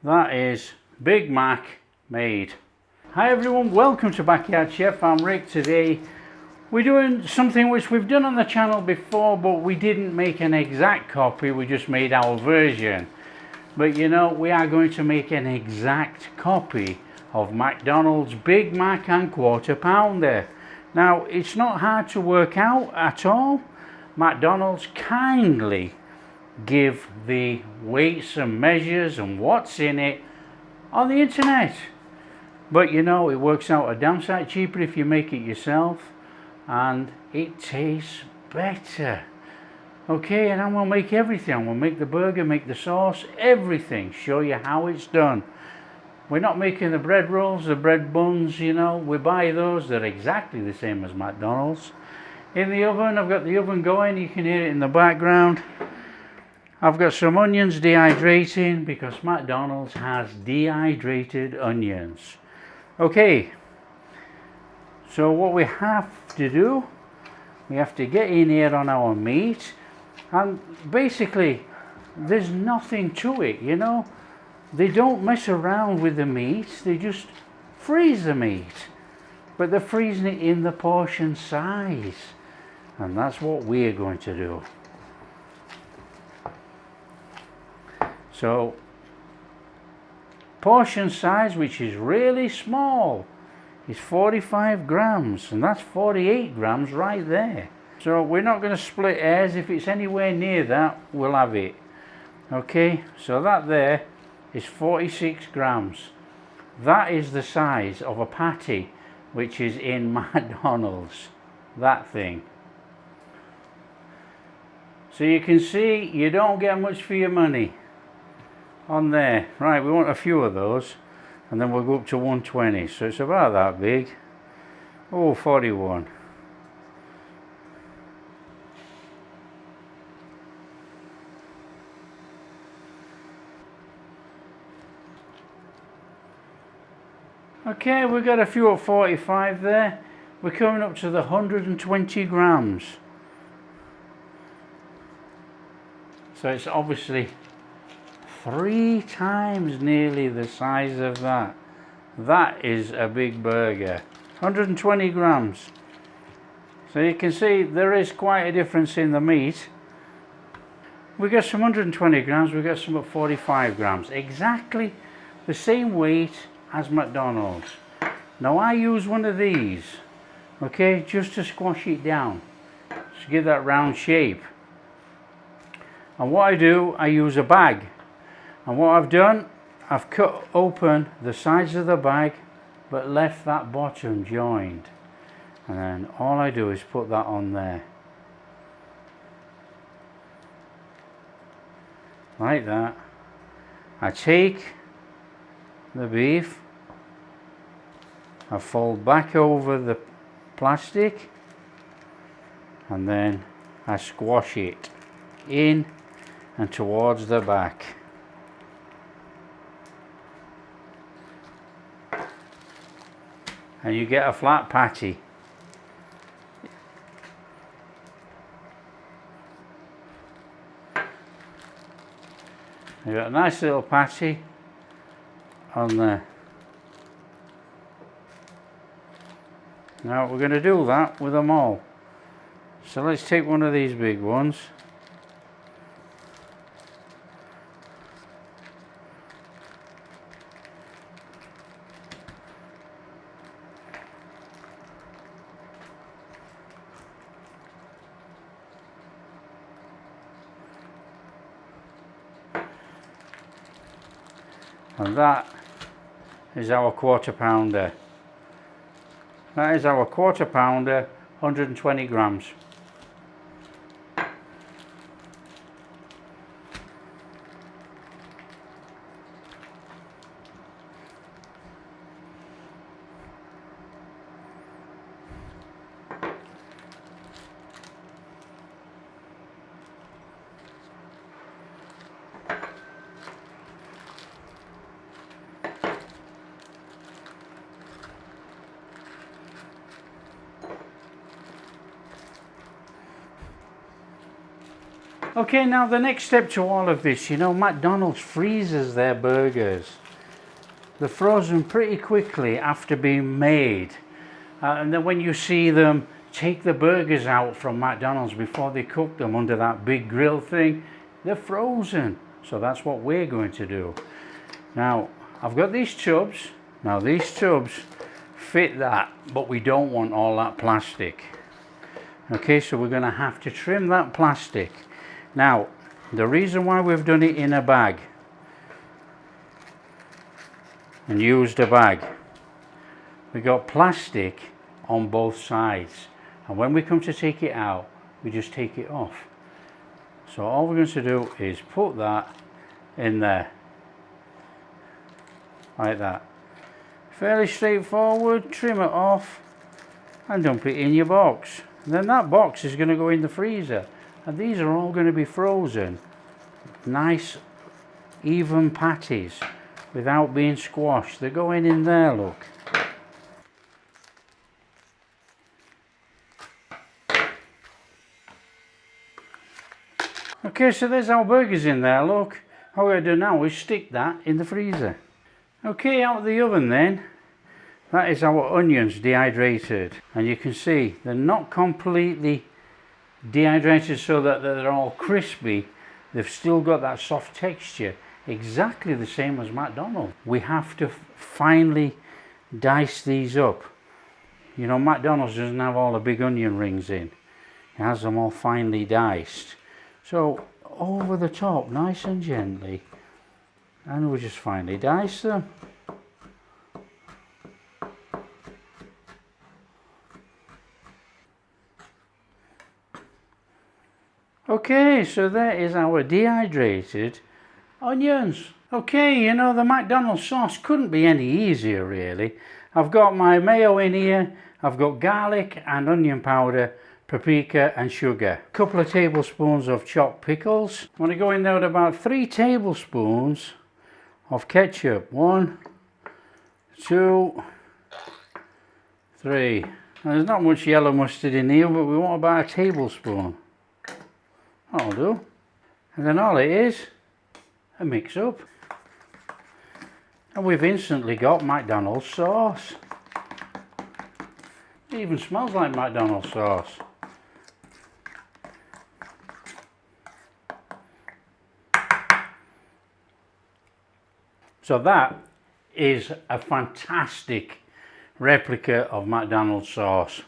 That is Big Mac made. Hi everyone, welcome to Backyard Chef. I'm Rick. Today we're doing something which we've done on the channel before, but we didn't make an exact copy, we just made our version. But you know, we are going to make an exact copy of McDonald's Big Mac and Quarter Pounder. Now, it's not hard to work out at all. McDonald's kindly give the weights and measures and what's in it on the internet. But you know, it works out a damn sight cheaper if you make it yourself, and it tastes better. Okay, and I'm going to make everything. I'm going to make the burger, make the sauce, everything. Show you how it's done. We're not making the bread rolls, the bread buns, you know. We buy those. They're exactly the same as McDonald's. In the oven, I've got the oven going. You can hear it in the background. I've got some onions dehydrating because McDonald's has dehydrated onions. Okay, so what we have to do, we have to get in here on our meat, and basically there's nothing to it, you know. They don't mess around with the meat, they just freeze the meat, but they're freezing it in the portion size, and that's what we're going to do. So portion size, which is really small, is 45 grams, and that's 48 grams right there. So we're not going to split hairs. If it's anywhere near that, we'll have it. Okay, so that there is 46 grams. That is the size of a patty which is in McDonald's, that thing. So you can see you don't get much for your money on there. Right, we want a few of those, and then we'll go up to 120, so it's about that big. Oh, 41. Okay, we've got a few at 45 there. We're coming up to the 120 grams. So it's obviously 3 times nearly the size of that. That is a big burger. 120 grams. So you can see there is quite a difference in the meat. We got some 120 grams, we got some at 45 grams. Exactly the same weight as McDonald's. Now I use one of these, okay, just to squash it down, to give that round shape. And what I do, I use a bag. And what I've done, I've cut open the sides of the bag, but left that bottom joined. And then all I do is put that on there. Like that. I take the beef, I fold back over the plastic, and then I squash it in and towards the back. And you get a flat patty. You got a nice little patty on there. Now we're going to do that with them all. So let's take one of these big ones. And that is our quarter pounder. That is our quarter pounder, 120 grams. Okay, now the next step to all of this, you know, McDonald's freezes their burgers. They're frozen pretty quickly after being made. And then when you see them take the burgers out from McDonald's before they cook them under that big grill thing, they're frozen. So that's what we're going to do. Now, I've got these tubs. Now these tubs fit that, but we don't want all that plastic. Okay, so we're going to have to trim that plastic. Now, the reason why we've done it in a bag and used a bag, we got plastic on both sides, and when we come to take it out, we just take it off. So all we're going to do is put that in there, like that. Fairly straightforward. Trim it off and dump it in your box. And then that box is going to go in the freezer, and these are all going to be frozen. Nice even patties without being squashed. They're going in there, look. Okay, so there's our burgers in there, look. All we're going to do now is stick that in the freezer. Okay, out of the oven then, that is our onions dehydrated. And you can see they're not completely dehydrated so that they're all crispy. They've still got that soft texture, exactly the same as McDonald's. We have to finely dice these up. You know, McDonald's doesn't have all the big onion rings in. It has them all finely diced. So over the top, nice and gently, and we'll just finely dice them. Okay, so there is our dehydrated onions. Okay, you know, the McDonald's sauce couldn't be any easier really. I've got my mayo in here, I've got garlic and onion powder, paprika and sugar. A couple of tablespoons of chopped pickles. I'm going to go in there with about 3 tablespoons of ketchup. 1, 2, 3. Now, there's not much yellow mustard in here, but we want about a tablespoon. That'll do. And then all it is, a mix up. And we've instantly got McDonald's sauce. It even smells like McDonald's sauce. So that is a fantastic replica of McDonald's sauce.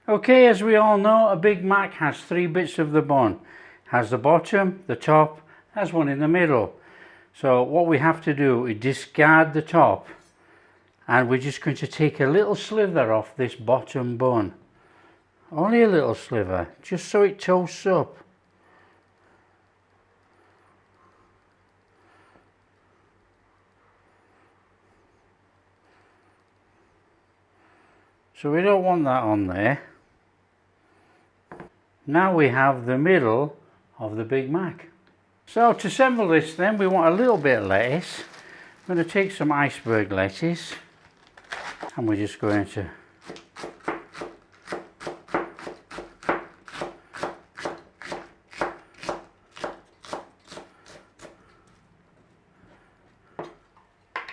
Okay, as we all know, a Big Mac has 3 bits of the bun. Has the bottom, the top, has one in the middle. So what we have to do is discard the top, and we're just going to take a little sliver off this bottom bun. Only a little sliver, just so it toasts up. So we don't want that on there. Now we have the middle of the Big Mac. So to assemble this then, we want a little bit of lettuce. I'm going to take some iceberg lettuce, and we're just going to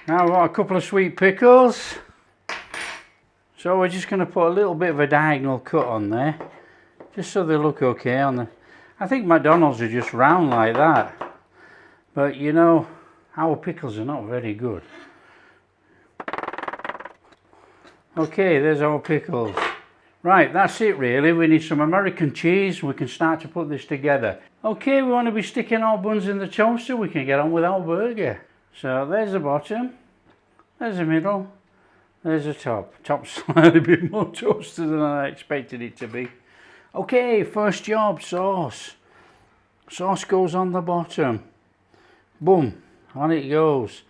now I've got a couple of sweet pickles. So we're just going to put a little bit of a diagonal cut on there, just so they look okay on the... I think McDonald's are just round like that, but you know, our pickles are not very good. Okay, there's our pickles. Right, that's it really. We need some American cheese. We can start to put this together. Okay, we want to be sticking our buns in the toaster. We can get on with our burger. So there's the bottom, there's the middle, there's the top. Top's slightly a bit more toasted than I expected it to be. Okay, first job, sauce. Sauce goes on the bottom. Boom, on it goes.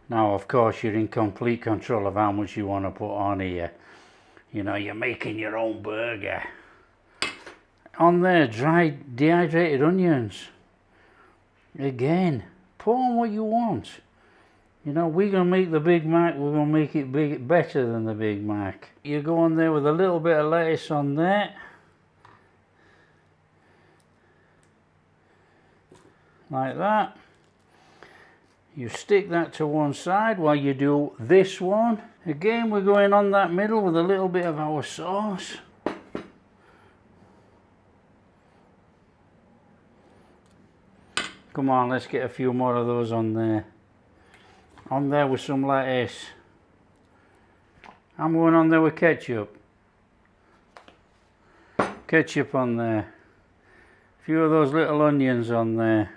Now, of course, you're in complete control of how much you want to put on here. You know, you're making your own burger. On there, dried, dehydrated onions. Again, put on what you want. You know, we're going to make the Big Mac, we're going to make it better than the Big Mac. You go on there with a little bit of lettuce on there. like that. You stick that to one side while you do this one. Again, we're going on that middle with a little bit of our sauce. Come on, let's get a few more of those on there. On there with some lettuce. I'm going on there with ketchup. Ketchup on there. A few of those little onions on there.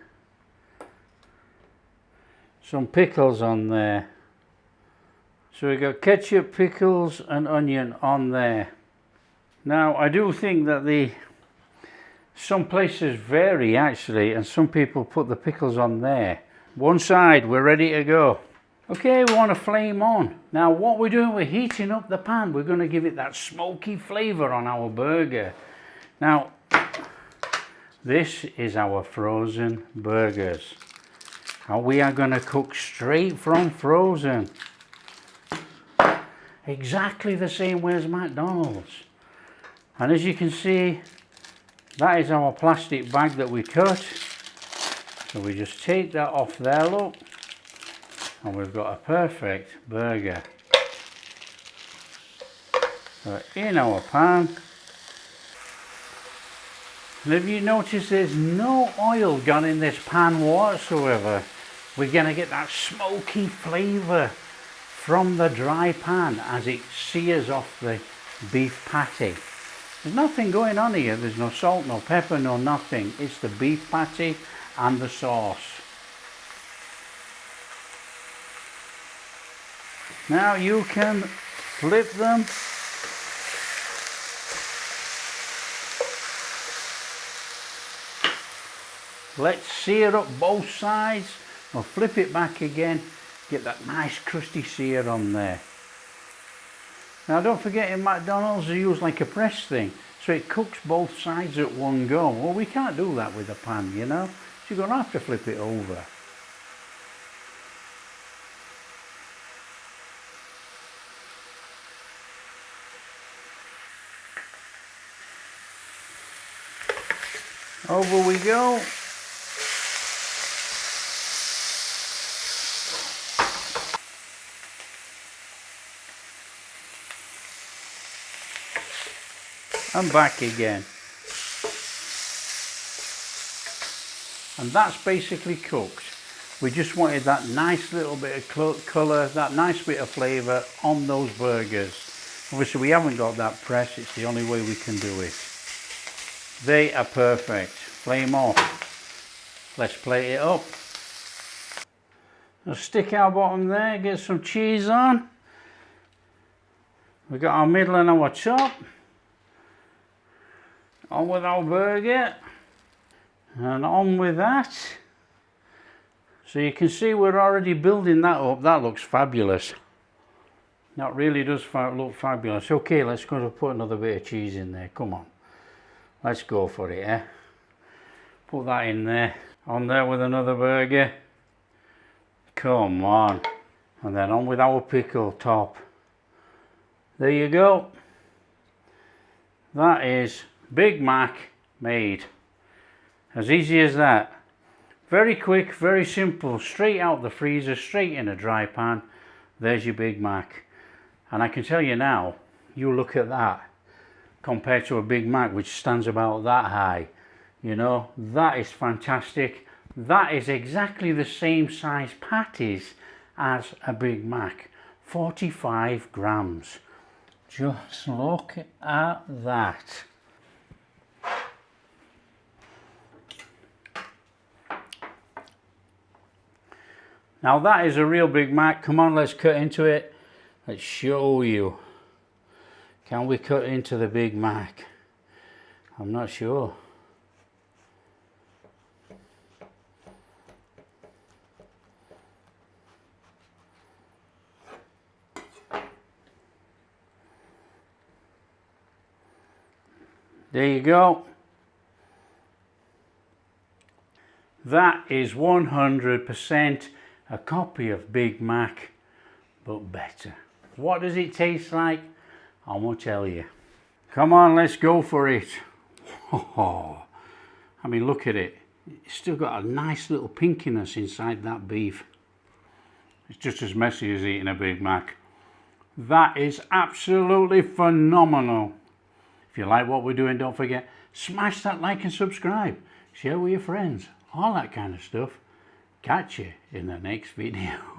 Some pickles on there. So we got ketchup, pickles and onion on there. Now I do think that some places vary actually, and some people put the pickles on there. One side, we're ready to go. Okay, we want to flame on. Now what we're doing, we're heating up the pan. We're going to give it that smoky flavour on our burger. Now, this is our frozen burgers. And we are going to cook straight from frozen. Exactly the same way as McDonald's. And as you can see, that is our plastic bag that we cut. So we just take that off there, look. And we've got a perfect burger. So in our pan. And if you notice, there's no oil gone in this pan whatsoever. We're going to get that smoky flavour from the dry pan as it sears off the beef patty. There's nothing going on here. There's no salt, no pepper, no nothing. It's the beef patty and the sauce. Now you can flip them. Let's sear up both sides. We'll flip it back again, get that nice crusty sear on there. Now don't forget, in McDonald's they use like a press thing, so it cooks both sides at one go. Well, we can't do that with a pan, you know, so you're going to have to flip it over. Over we go. And back again. And that's basically cooked. We just wanted that nice little bit of colour, that nice bit of flavour on those burgers. Obviously we haven't got that press, it's the only way we can do it. They are perfect. Flame off. Let's plate it up. We'll stick our bottom there, get some cheese on. We've got our middle and our top. On with our burger. And on with that. So you can see we're already building that up. That looks fabulous. That really does look fabulous. Okay, let's go to put another bit of cheese in there. Come on. Let's go for it, eh? Put that in there. On there with another burger. Come on. And then on with our pickle top. There you go. That is Big Mac made. As easy as that. Very quick, very simple. Straight out the freezer, straight in a dry pan. There's your Big Mac. And I can tell you now, you look at that compared to a Big Mac which stands about that high. You know, that is fantastic. That is exactly the same size patties as a Big Mac. 45 grams. Just look at that. Now that is a real Big Mac. Come on, let's cut into it. Let's show you. Can we cut into the Big Mac? I'm not sure. There you go. That is 100% a copy of Big Mac, but better. What does it taste like? I'm gonna tell you. Come on, let's go for it. Oh, I mean, look at it. It's still got a nice little pinkiness inside that beef. It's just as messy as eating a Big Mac. That is absolutely phenomenal. If you like what we're doing, don't forget, smash that like and subscribe. Share with your friends. All that kind of stuff. Catch you in the next video.